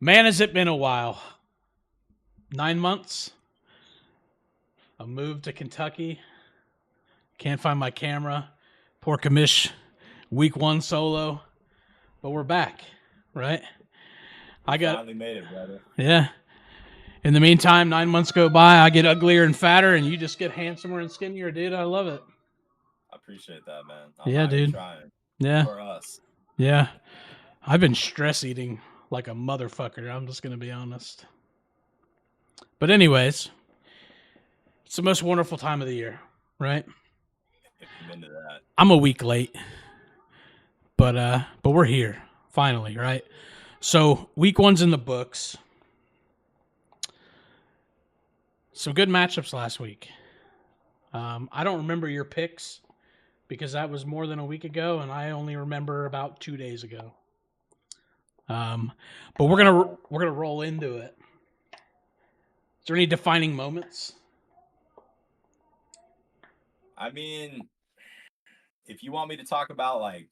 Man, has it been a while? 9 months. A move to Kentucky. Can't find my camera. Poor Commish. Week 1 solo. But we're back, right? I got Finally made it, brother. yeah. In the meantime, 9 months go by. I get uglier and fatter, and you just get handsomer and skinnier, dude. I love it. I appreciate that, man. I'm Yeah, out here dude. trying Yeah, for us. yeah. I've been stress eating like a motherfucker. I'm just gonna be honest. But anyways, it's the most wonderful time of the year, right? Amen to that. I'm a week late, but we're here finally, right? So week 1's in the books. Some good matchups last week. I don't remember your picks because that was more than a week ago, and I only remember about 2 days ago. But we're gonna roll into it. Is there any defining moments? I mean, if you want me to talk about like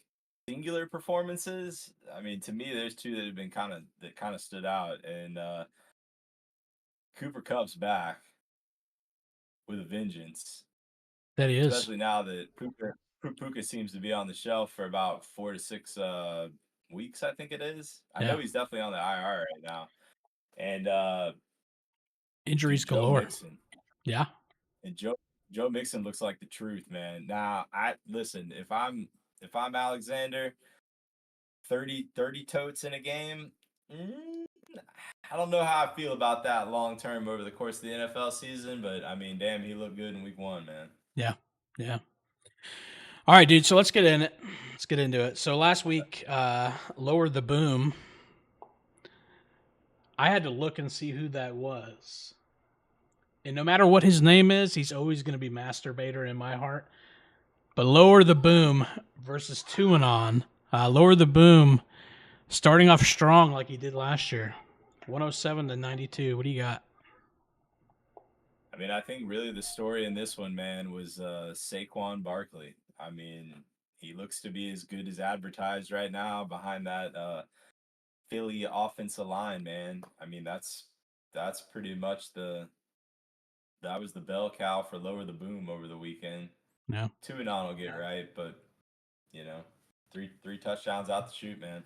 singular performances, I mean, to me, there's two that have been kind of stood out, and Cooper Kupp's back with a vengeance, That he is. especially now that Puka seems to be on the shelf for about 4 to 6 weeks. I think it is. I Yeah. know he's definitely on the IR right now, and Injuries dude, Joe galore. Mixon. Yeah. And Joe Mixon looks like the truth, man. Now, I listen, if I'm Alexander, 30 totes in a game, I don't know how I feel about that long term over the course of the NFL season, but I mean, damn, he looked good in week 1, man. Yeah. Yeah. All right, dude. So let's get in it. Let's get into it. So last week, lowered the boom. I had to look and see who that was. And no matter what his name is, he's always going to be masturbator in my heart. But lower the boom versus two and on. Lower the boom, starting off strong like he did last year, 107 to 92. What do you got? I mean, I think really the story in this one, man, was Saquon Barkley. I mean, he looks to be as good as advertised right now behind that Philly offensive line, man. I mean, that's pretty much that was the bell cow for lower the boom over the weekend. No, 2 and on will get right, but you know, three touchdowns out the shoot, man.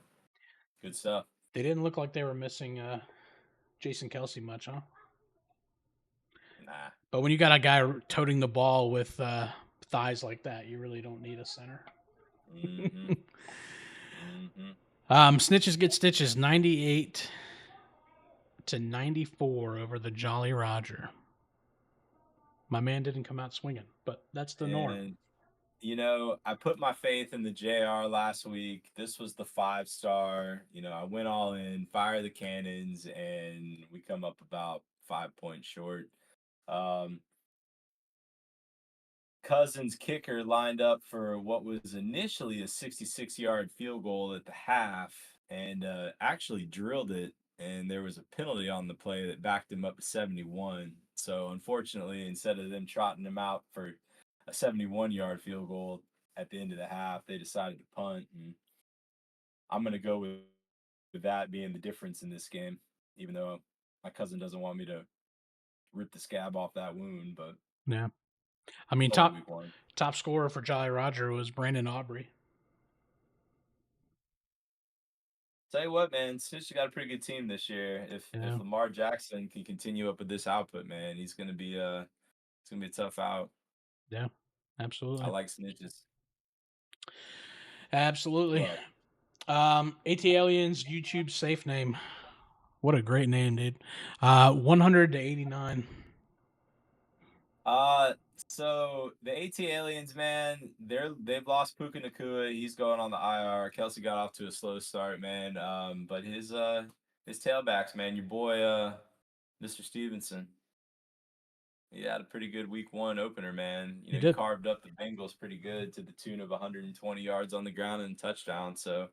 Good stuff. they didn't look like they were missing Jason Kelsey much, huh? Nah. But when you got a guy toting the ball with thighs like that, you really don't need a center. Mm-hmm. Mm-hmm. Snitches get stitches, 98 to 94 over the Jolly Roger. My man didn't come out swinging, but that's the norm. And I put my faith in the JR last week. This was the 5-star. I went all in, fire the cannons, and we come up about 5 points short. Cousins' kicker lined up for what was initially a 66-yard field goal at the half and actually drilled it. And there was a penalty on the play that backed him up to 71. So, unfortunately, instead of them trotting him out for a 71-yard field goal at the end of the half, they decided to punt. And I'm going to go with that being the difference in this game, even though my cousin doesn't want me to rip the scab off that wound. But Yeah. I mean, top scorer for Jolly Roger was Brandon Aubrey. Tell you what, man, Snitch got a pretty good team this year. If Lamar Jackson can continue up with this output, man, he's gonna be a tough out. Yeah, absolutely. I like Snitches. Absolutely. AT Aliens YouTube safe name. What a great name, dude. 100 to 89. So the AT Aliens, man, they've lost Puka Nakua. He's going on the IR. Kelsey got off to a slow start, man. But his tailbacks, man, your boy Mr. Stevenson. He had a pretty good week 1 opener, man. He He did. carved up the Bengals pretty good to the tune of 120 yards on the ground and touchdown. So,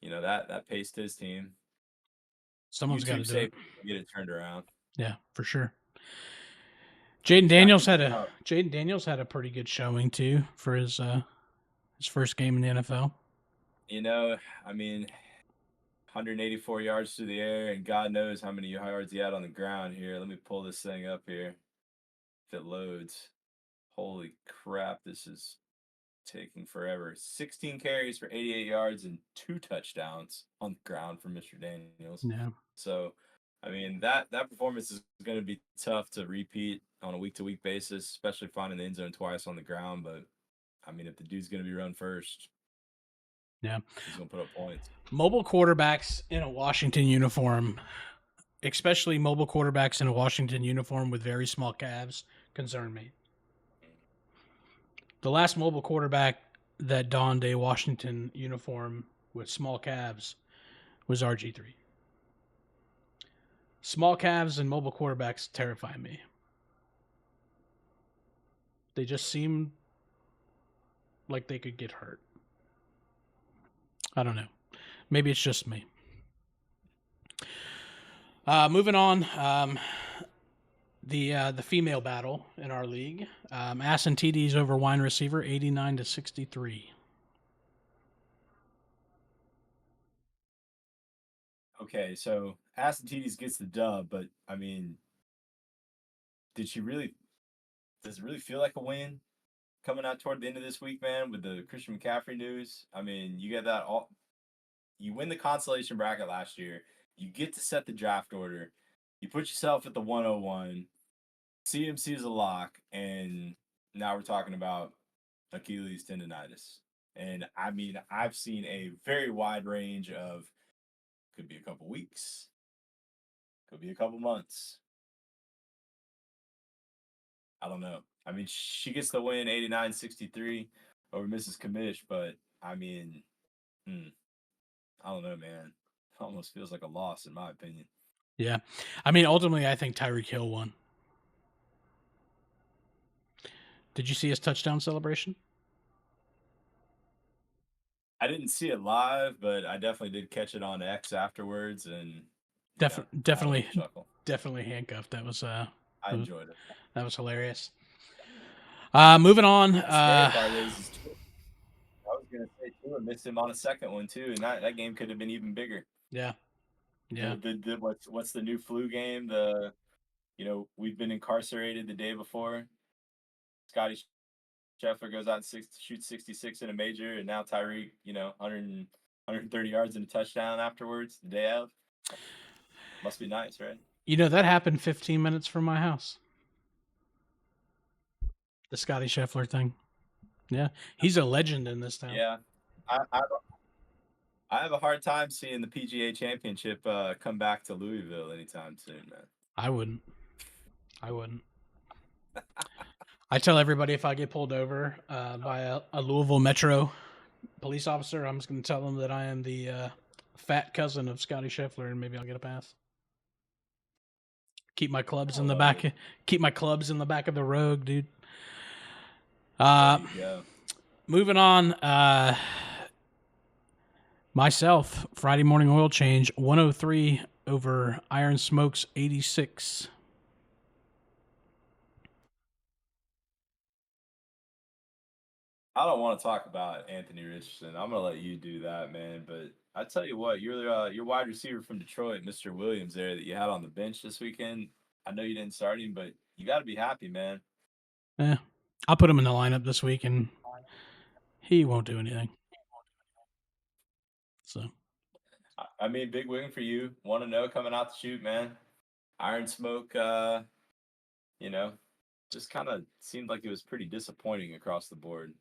that paced his team. Someone's got to do it. Get it turned around. Yeah, for sure. Jaden Daniels had a pretty good showing too for his first game in the NFL. I mean, 184 yards through the air, and God knows how many yards he had on the ground here. Let me pull this thing up here if it loads. Holy crap, this is taking forever. 16 carries for 88 yards and 2 touchdowns on the ground for Mr. Daniels. Yeah. So, I mean, that performance is going to be tough to repeat on a week-to-week basis, especially finding the end zone twice on the ground. But, I mean, if the dude's going to be run first, Yeah. he's going to put up points. Mobile quarterbacks in a Washington uniform, especially mobile quarterbacks in a Washington uniform with very small calves, concern me. The last mobile quarterback that donned a Washington uniform with small calves was RG3. Small calves and mobile quarterbacks terrify me. They just seem like they could get hurt. I don't know. Maybe it's just me. Moving on, the female battle in our league. Ass and TDs over wine receiver, 89-63. Okay, so Aston Titties gets the dub, but I mean, does it really feel like a win coming out toward the end of this week, man, with the Christian McCaffrey news? I mean, you get that all. You win the consolation bracket last year. You get to set the draft order. You put yourself at the 101. CMC is a lock, and now we're talking about Achilles tendonitis. And I mean, I've seen a very wide range of could be a couple weeks, could be a couple months. I don't know. I mean, she gets the win 89-63 over Mrs. Commish, but I mean, I don't know, man. It almost feels like a loss, in my opinion. Yeah. I mean, ultimately, I think Tyreek Hill won. Did you see his touchdown celebration? I didn't see it live, but I definitely did catch it on X afterwards, and Definitely, chuckle. definitely handcuffed. That was I enjoyed it. That was hilarious. Moving on. The scary part is I was gonna say too, I missed him on a second one too, and that game could have been even bigger. Yeah. Yeah. What's the new flu game? We've been incarcerated the day before. Scotty Scheffler goes out and shoots 66 in a major, and now Tyreek, 130 yards and a touchdown afterwards the day of. Must be nice, right? That happened 15 minutes from my house. The Scotty Scheffler thing. Yeah. He's a legend in this town. Yeah. I have a hard time seeing the PGA Championship come back to Louisville anytime soon, man. I wouldn't. I tell everybody if I get pulled over by a Louisville Metro police officer, I'm just going to tell them that I am the fat cousin of Scotty Scheffler, and maybe I'll get a pass. Keep my clubs in the back. Keep my clubs in the back of the Rogue, dude. There you go. Moving on. Myself, Friday morning oil change, 103 over Iron Smokes, 86. I don't want to talk about Anthony Richardson. I'm gonna let you do that, man. But I tell you what, your wide receiver from Detroit, Mr. Williams, there that you had on the bench this weekend. I know you didn't start him, but you got to be happy, man. Yeah, I'll put him in the lineup this week, and he won't do anything. So, I mean, big win for you. 1-0 coming out the shoot, man. Iron Smoke, just kind of seemed like it was pretty disappointing across the board.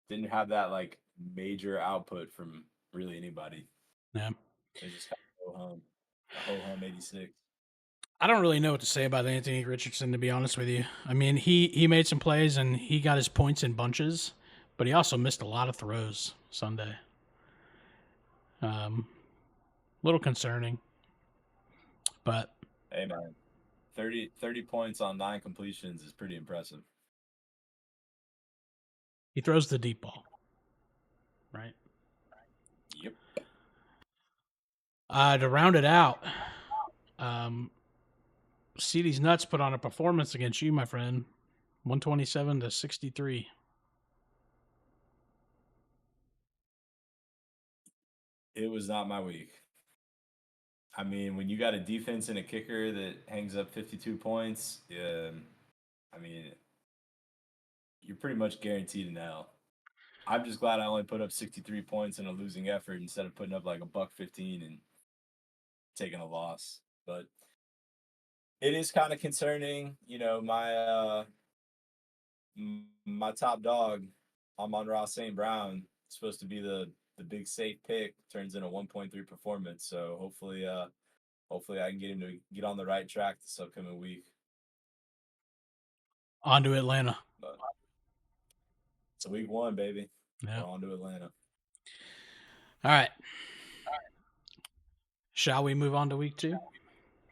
Didn't have that like major output from really anybody. yeah. It was just kind of ho-hum 86. I don't really know what to say about Anthony Richardson, to be honest with you. I mean, he made some plays and he got his points in bunches, but he also missed a lot of throws Sunday. Little concerning, but hey man, 30 points on 9 completions is pretty impressive. He throws the deep ball, right? Yep. To round it out, CD's Nuts put on a performance against you, my friend. 127-63. it was not my week. I mean, when you got a defense and a kicker that hangs up 52 points, I mean, you're pretty much guaranteed an L. I'm just glad I only put up 63 points in a losing effort instead of putting up like a buck 15 and taking a loss. But it is kind of concerning, my top dog, Amon-Ra St. Brown, supposed to be the big safe pick, turns in a 1.3 performance. So hopefully I can get him to get on the right track this upcoming week. On to Atlanta. But it's week 1, baby. Yeah. We're on to Atlanta. All right. Shall we move on to week 2?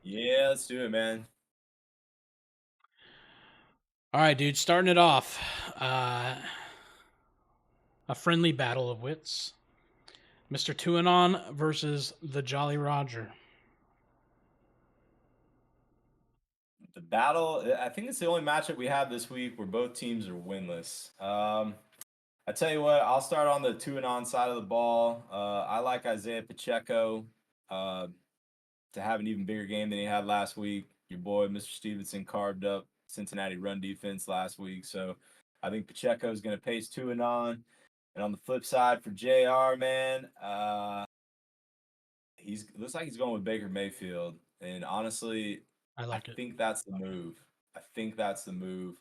Yeah, let's do it, man. All right, dude. Starting it off. A friendly battle of wits. Mr. Tuanon versus the Jolly Roger. The battle, I think it's the only matchup we have this week where both teams are winless. I tell you what, I'll start on the Tuanon side of the ball. I like Isaiah Pacheco to have an even bigger game than he had last week. Your boy, Mr. Stevenson, carved up Cincinnati run defense last week. So I think Pacheco is going to pace Tuanon. And on the flip side for JR, man, looks like he's going with Baker Mayfield. And honestly, I like it. think that's the move.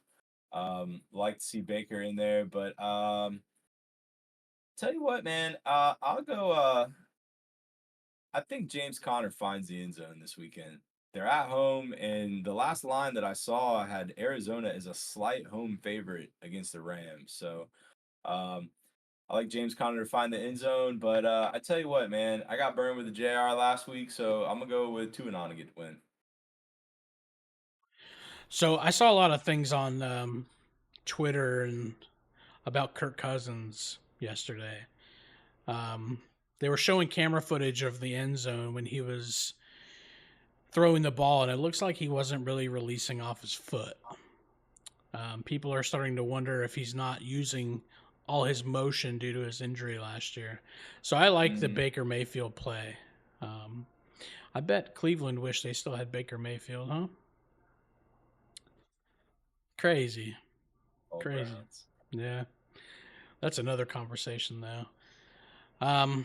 Like to see Baker in there, but tell you what, man, I'll go. I think James Conner finds the end zone this weekend. They're at home, and the last line that I saw had Arizona as a slight home favorite against the Rams. So I like James Conner to find the end zone, but I tell you what, man, I got burned with the JR last week, so I'm gonna go with Tuanon to get the win. So I saw a lot of things on Twitter and about Kirk Cousins yesterday. They were showing camera footage of the end zone when he was throwing the ball, and it looks like he wasn't really releasing off his foot. People are starting to wonder if he's not using all his motion due to his injury last year. So I like the Baker Mayfield play. I bet Cleveland wish they still had Baker Mayfield, huh? Crazy. Crazy. Browns. Yeah. That's another conversation, though.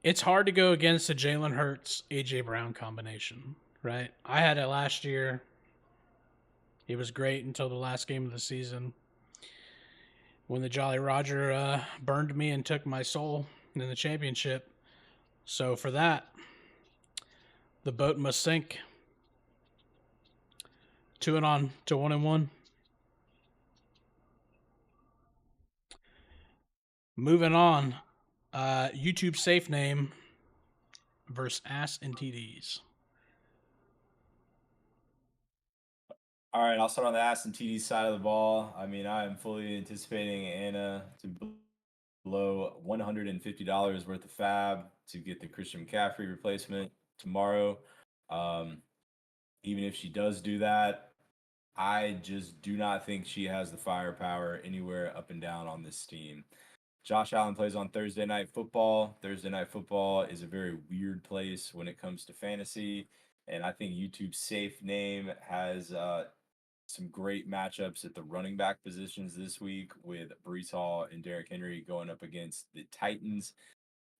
It's hard to go against the Jalen Hurts, AJ Brown combination, right? I had it last year. It was great until the last game of the season when the Jolly Roger burned me and took my soul in the championship. So for that, the boat must sink. 2-1 to 1-1. Moving on, YouTube safe name versus ass and TDs. All right, I'll start on the ass and TD side of the ball. I mean, I am fully anticipating Anna to blow $150 worth of fab to get the Christian McCaffrey replacement tomorrow. Even if she does do that, I just do not think she has the firepower anywhere up and down on this team. Josh Allen plays on Thursday Night Football. Thursday Night Football is a very weird place when it comes to fantasy. And I think YouTube's safe name has some great matchups at the running back positions this week with Breece Hall and Derrick Henry going up against the Titans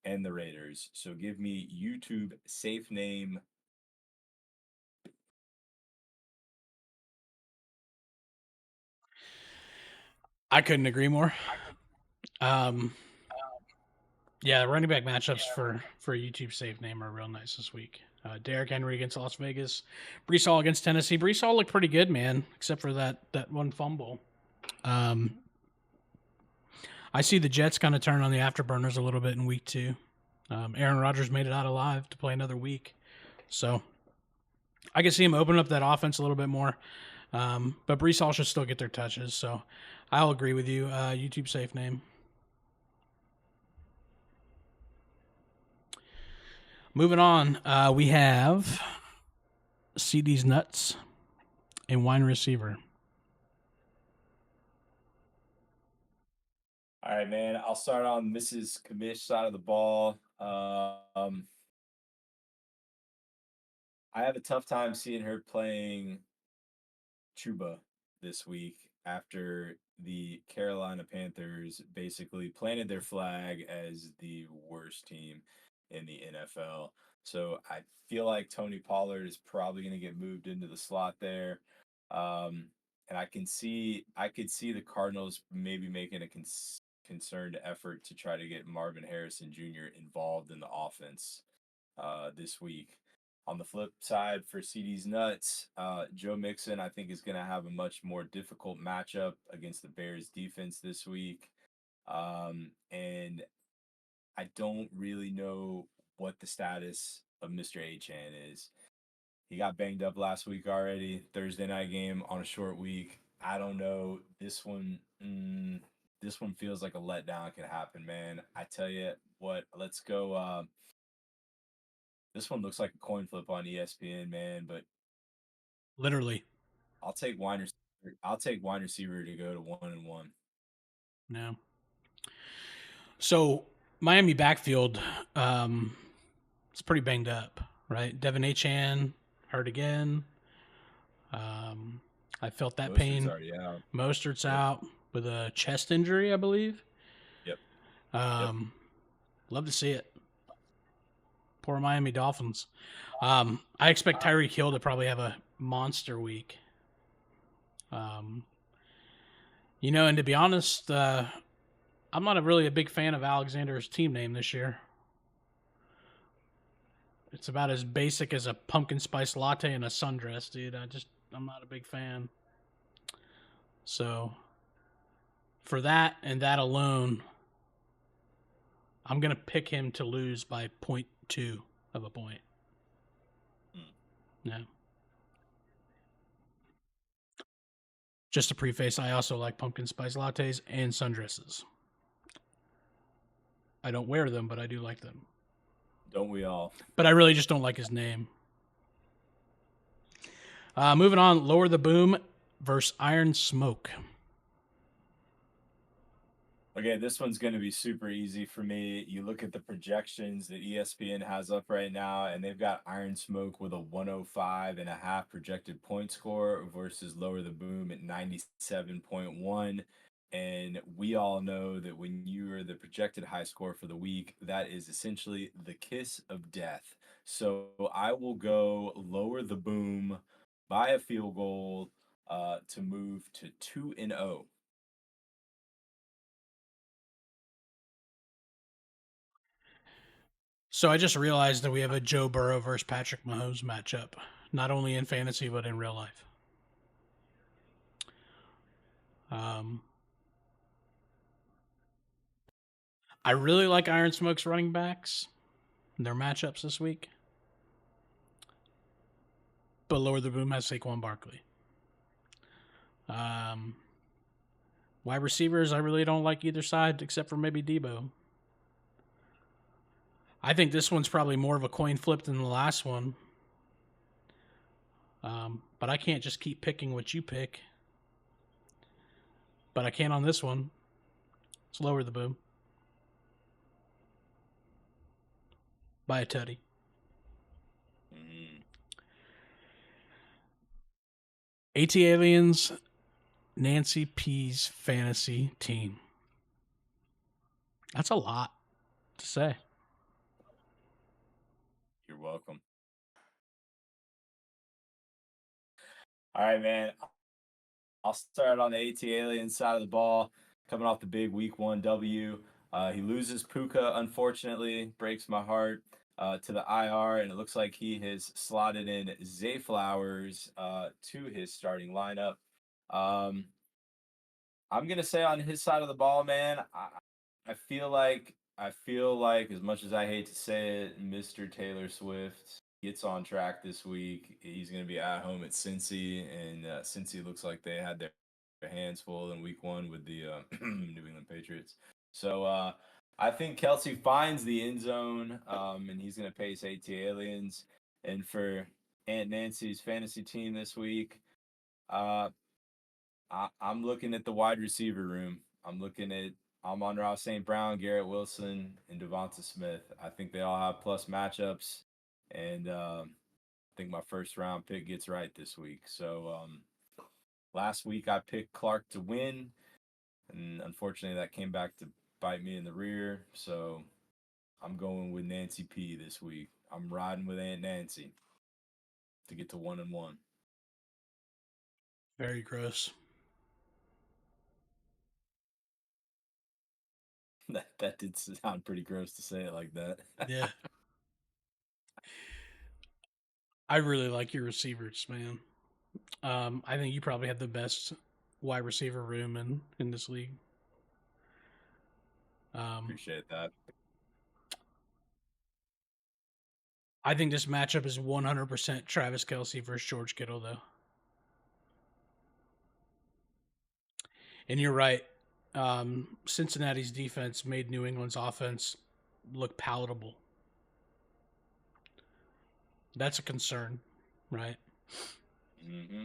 and the Raiders. So give me YouTube safe name. I couldn't agree more. Yeah, running back matchups for YouTube safe name are real nice this week. Derrick Henry against Las Vegas, Breece Hall against Tennessee. Breece Hall looked pretty good, man, except for that one fumble. I see the Jets kind of turn on the afterburners a little bit in week 2. Aaron Rodgers made it out alive to play another week, so I can see him open up that offense a little bit more. But Breece Hall should still get their touches, so I'll agree with you. YouTube safe name. Moving on, we have CD's nuts and wine receiver. All right, man. I'll start on Mrs. Commish side of the ball. Um, I have a tough time seeing her playing Chuba this week after the Carolina Panthers basically planted their flag as the worst team in the NFL. So I feel like Tony Pollard is probably going to get moved into the slot there. And I could see the Cardinals maybe making a concerned effort to try to get Marvin Harrison Jr. involved in the offense this week. On the flip side, for CD's nuts, Joe Mixon, I think, is going to have a much more difficult matchup against the Bears defense this week. And I don't really know what the status of Mr. Achan is. He got banged up last week already. Thursday night game on a short week. I don't know. This one feels like a letdown could happen, man. I tell you what, let's go. This one looks like a coin flip on ESPN, man. But Literally. I'll take wide receiver. I'll take wide receiver to go to 1-1. No. So Miami backfield, it's pretty banged up, right? Devin Achan hurt again. I felt that Mostert's pain. already out. Mostert's Yep. out with a chest injury, I believe. Yep. Yep. Um, Love to see it. Poor Miami Dolphins. I expect Tyreek Hill to probably have a monster week. And to be honest, I'm not really a big fan of Alexander's team name this year. It's about as basic as a pumpkin spice latte and a sundress, dude. I'm not a big fan. So, for that and that alone, I'm going to pick him to lose by 0.2 of a point. Yeah. Just to preface, I also like pumpkin spice lattes and sundresses. I don't wear them, but I do like them. Don't we all? But I really just don't like his name. Moving on, Lower the Boom versus Iron Smoke. Okay, this one's going to be super easy for me. You look at the projections that ESPN has up right now, and they've got Iron Smoke with a 105.5 projected point score versus Lower the Boom at 97.1. And we all know that when you are the projected high score for the week, that is essentially the kiss of death. So I will go Lower the Boom by a field goal to move to 2-0. So I just realized that we have a Joe Burrow versus Patrick Mahomes matchup, not only in fantasy but in real life. I really like Iron Smoke's running backs, their matchups this week. But Lower the Boom has Saquon Barkley. Wide receivers, I really don't like either side except for maybe Debo. I think this one's probably more of a coin flip than the last one. But I can't just keep picking what you pick. But I can on this one. It's Lower the Boom. By a tutty. AT Aliens, Nancy P's fantasy team. That's a lot to say. You're welcome. All right, man. I'll start on the AT Alien side of the ball, coming off the big week 1 W. He loses Puka, unfortunately, breaks my heart, to the IR, and it looks like he has slotted in Zay Flowers to his starting lineup. I'm gonna say on his side of the ball, man, I feel like as much as I hate to say it, Mr. Taylor Swift gets on track this week. He's gonna be at home at Cincy, and Cincy looks like they had their hands full in week 1 with the New England Patriots. So I think Kelsey finds the end zone, and he's gonna pace AT Aliens. And for Aunt Nancy's fantasy team this week, I'm looking at the wide receiver room. I'm looking at I'm on Ross St. Brown, Garrett Wilson, and Devonta Smith. I think they all have plus matchups, and I think my first round pick gets right this week. So last week I picked Clark to win, and unfortunately that came back to bite me in the rear. So I'm going with Nancy P this week. I'm riding with Aunt Nancy to get to 1-1. Very gross. That did sound pretty gross to say it like that. Yeah. I really like your receivers, man. I think you probably have the best wide receiver room in this league. Appreciate that. I think this matchup is 100% Travis Kelsey versus George Kittle, though. And you're right. Cincinnati's defense made New England's offense look palatable. That's a concern, right? Mm-hmm.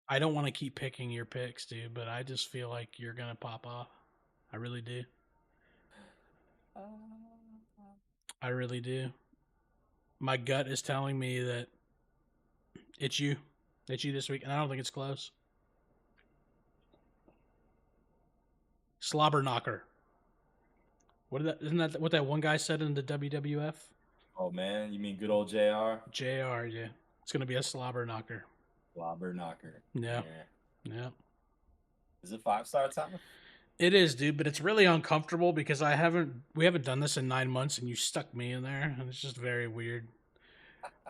I don't want to keep picking your picks, dude, but I just feel like you're gonna pop off. I really do. I really do. My gut is telling me that it's you. It's you this week, and I don't think it's close. Slobber knocker. Isn't that what that one guy said in the WWF? Oh man, you mean good old JR? JR, yeah. It's gonna be a slobber knocker. Slobber knocker. Yeah. Yeah. Is it 5-star time? It is, dude, but it's really uncomfortable because we haven't done this in 9 months and you stuck me in there and it's just very weird.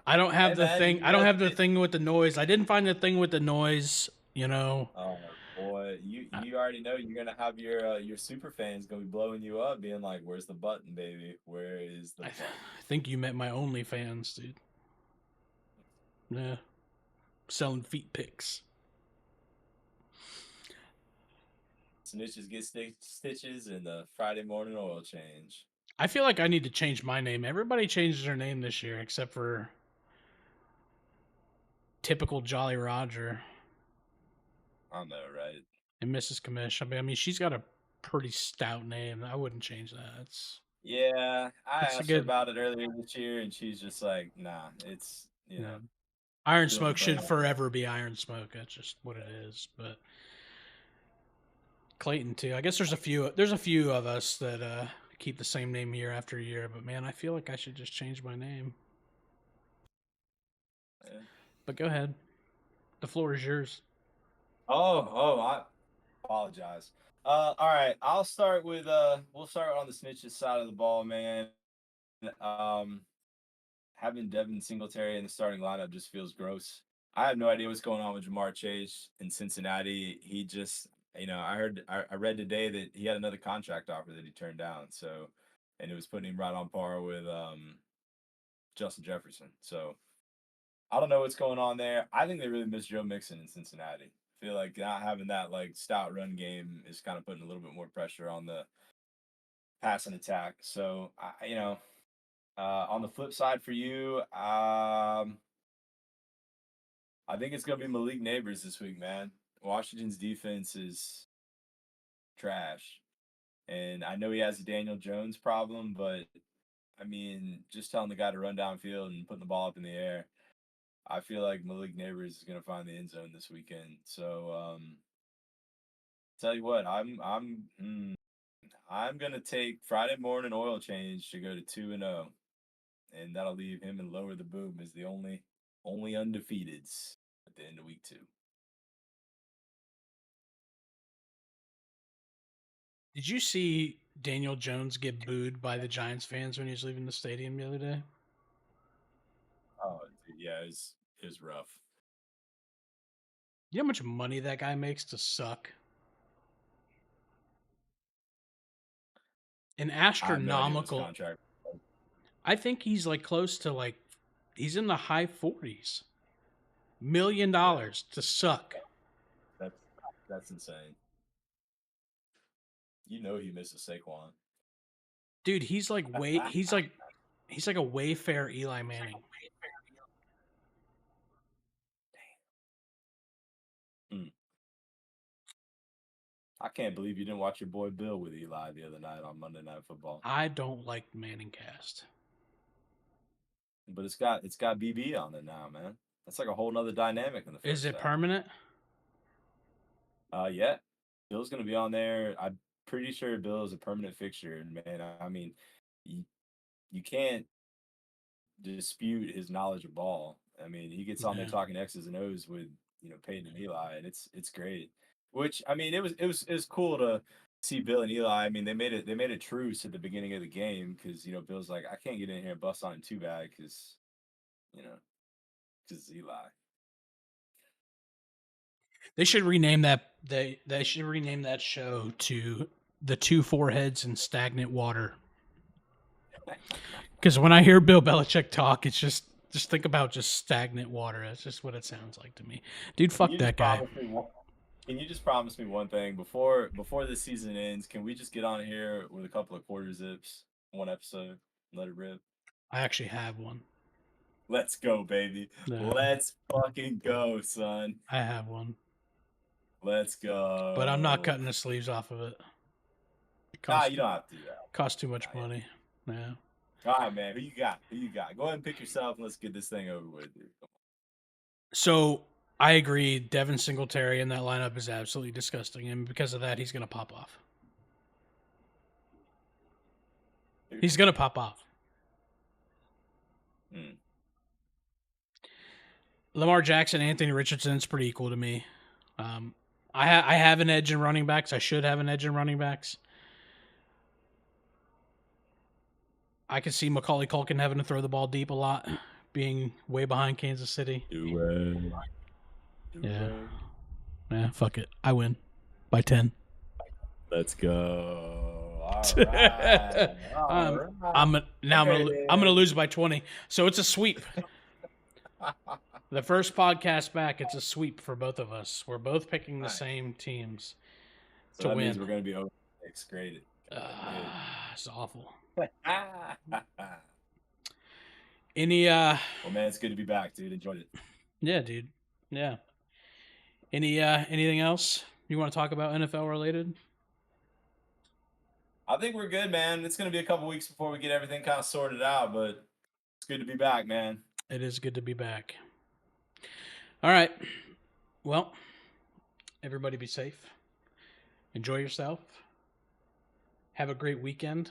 I don't have Hey, the man, thing. I don't have the thing with the noise. I didn't find the thing with the noise. Oh boy, you already know you're gonna have your super fans gonna be blowing you up, being like, "Where's the button, baby? Where is the I button?" think you met my OnlyFans, dude. Yeah, selling feet pics. Snitches get stitches, and the Friday morning oil change. I feel like I need to change my name. Everybody changes their name this year except for typical Jolly Roger I know, right? and Mrs. Commish. I mean, she's got a pretty stout name. I wouldn't change that. Yeah, I It's a asked her good. about it earlier this year, and she's just like, "Nah, it's Yeah. Iron build the Smoke should brand." forever be Iron Smoke. That's just what it is. But Clayton too. I guess there's a few. There's a few of us that keep the same name year after year. But man, I feel like I should just change my name. Yeah. But go ahead. The floor is yours. I apologize. All right, I'll start with we'll start on the snitches side of the ball, man. Um, Having Devin Singletary in the starting lineup just feels gross. I have no idea what's going on with Jamar Chase in Cincinnati. He just, I read today that he had another contract offer that he turned down. So, and it was putting him right on par with Justin Jefferson. So, I don't know what's going on there. I think they really miss Joe Mixon in Cincinnati. I feel like not having that like stout run game is kind of putting a little bit more pressure on the passing attack. So, on the flip side for you, I think it's gonna be Malik Neighbors this week, man. Washington's defense is trash, and I know he has a Daniel Jones problem, but I mean, just telling the guy to run downfield and putting the ball up in the air, I feel like Malik Neighbors is gonna find the end zone this weekend. So, tell you what, I'm gonna take Friday morning oil change to go to 2-0, and that'll leave him and Lower the Boom as the only undefeateds at the end of week 2. Did you see Daniel Jones get booed by the Giants fans when he was leaving the stadium the other day? Oh, dude, yeah, it's rough. You know how much money that guy makes to suck? An I have no idea what his astronomical. contract. I think he's like close to like he's in the high 40s. $1 million to suck. That's that's insane. You know he misses Saquon. Dude, he's like he's like a Wayfair Eli Manning. I can't believe you didn't watch your boy Bill with Eli the other night on Monday Night Football. I don't like Manning cast. But it's got BB on it now, man. That's like a whole nother dynamic in the first Is it half. permanent? Yeah. Bill's gonna be on there. I'm pretty sure Bill is a permanent fixture, and man, I mean, you can't dispute his knowledge of ball. I mean, he gets on there talking X's and O's with Peyton and Eli, and it's great. Which I mean, it was cool to see Bill and Eli. I mean, they made a truce at the beginning of the game because Bill's like, I can't get in here and bust on him too bad because it's Eli. They should rename that. They should rename that show to The Two Foreheads and Stagnant Water. Because when I hear Bill Belichick talk, it's just think about just stagnant water. That's just what it sounds like to me, dude. Fuck that guy. Can you just promise me one thing before this season ends? Can we just get on here with a couple of quarter zips, one episode, let it rip? I actually have one. Let's go, baby. Let's fucking go, son. I have one. Let's go. But I'm not cutting the sleeves off of it. Nah, you don't have to do that. Costs too much money. Yeah. All right, man. Who you got? Go ahead and pick yourself, and let's get this thing over with, dude. So I agree. Devin Singletary in that lineup is absolutely disgusting, and because of that, he's going to pop off. He's going to pop off. Lamar Jackson, Anthony Richardson is pretty equal to me. I have an edge in running backs. I should have an edge in running backs. I could see Macaulay Culkin having to throw the ball deep a lot, being way behind Kansas City. Yeah, fuck it. I win by 10. Let's go. All right. I'm gonna lose by 20. So it's a sweep. The first podcast back, it's a sweep for both of us. We're both picking the same teams to win. Means we're gonna be over 6 graded. It's awful. Any well, man, it's good to be back, dude. Enjoyed it. Yeah, dude. Yeah. Anything else you want to talk about NFL related? I think we're good, man. It's gonna be a couple weeks before we get everything kind of sorted out, but it's good to be back, man. It is good to be back. All right. Well, everybody be safe. Enjoy yourself. Have a great weekend.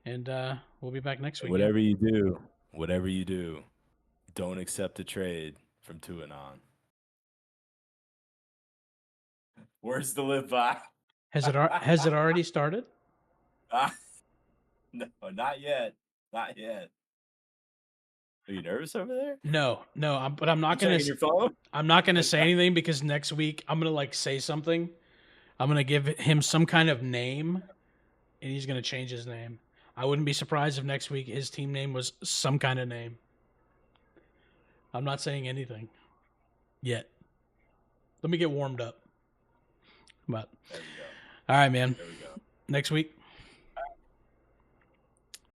And we'll be back next week. Whatever you do, don't accept a trade from Tuanon. Where's the live by? Has it already started? No, not yet. Not yet. Are you nervous over there? No. But I'm not gonna. I'm not gonna say anything because next week I'm gonna say something. I'm gonna give him some kind of name, and he's gonna change his name. I wouldn't be surprised if next week his team name was some kind of name. I'm not saying anything yet. Let me get warmed up. But there we go. All right, man. There we go. Next week.